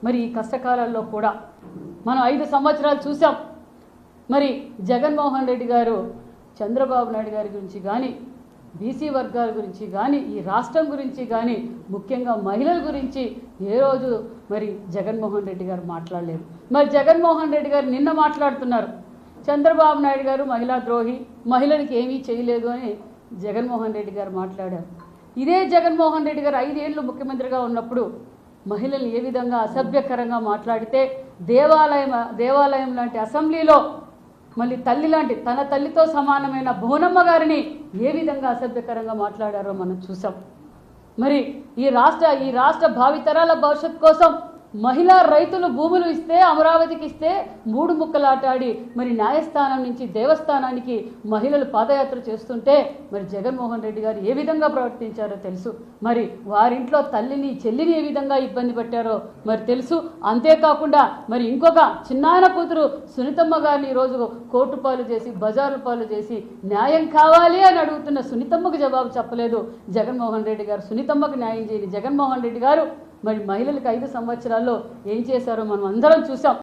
మరి ఈ కష్టకాలాల్లో కూడా మనం 5 సంవత్సరాలు చూసాం. మరి జగన్మోహన్ రెడ్డి గారు చంద్రబాబు నాయుడు గారి గురించి కానీ, బీసీ వర్గాల గురించి కానీ, ఈ రాష్ట్రం గురించి కానీ, ముఖ్యంగా మహిళల గురించి ఏ రోజు మరి జగన్మోహన్ రెడ్డి గారు మాట్లాడలేదు. మరి జగన్మోహన్ రెడ్డి గారు నిన్న మాట్లాడుతున్నారు, చంద్రబాబు నాయుడు గారు మహిళా ద్రోహి, మహిళలకు ఏమీ చేయలేదు అని జగన్మోహన్ రెడ్డి గారు మాట్లాడారు. ఇదే జగన్మోహన్ రెడ్డి గారు 5 ఏళ్ళు ముఖ్యమంత్రిగా ఉన్నప్పుడు మహిళలు ఏ విధంగా అసభ్యకరంగా మాట్లాడితే దేవాలయం లాంటి అసెంబ్లీలో మళ్ళీ తల్లి లాంటి తన తల్లితో సమానమైన భువనమ్మ గారిని ఏ విధంగా అసభ్యకరంగా మాట్లాడారో మనం చూసాం. మరి ఈ రాష్ట్ర భావితరాల భవిష్యత్ కోసం మహిళా రైతులు భూములు ఇస్తే, అమరావతికి ఇస్తే 3 ముక్కలాటాడి మరి న్యాయస్థానం నుంచి దేవస్థానానికి మహిళలు పాదయాత్ర చేస్తుంటే మరి జగన్మోహన్ రెడ్డి గారు ఏ విధంగా ప్రవర్తించారో తెలుసు. మరి వారింట్లో తల్లిని చెల్లిని ఏ విధంగా ఇబ్బంది పెట్టారో మరి తెలుసు. అంతేకాకుండా మరి ఇంకొక చిన్నాయన కూతురు సునీతమ్మ గారిని ఈరోజు కోర్టు పాలు చేసి, బజారు పాలు చేసి న్యాయం కావాలి అని అడుగుతున్న సునీతమ్మకు జవాబు చెప్పలేదు జగన్మోహన్ రెడ్డి గారు. సునీతమ్మకు న్యాయం చేయని జగన్మోహన్ రెడ్డి గారు మరి మహిళలకు 5 సంవత్సరాల్లో ఏం చేశారో మనం అందరం చూసాం.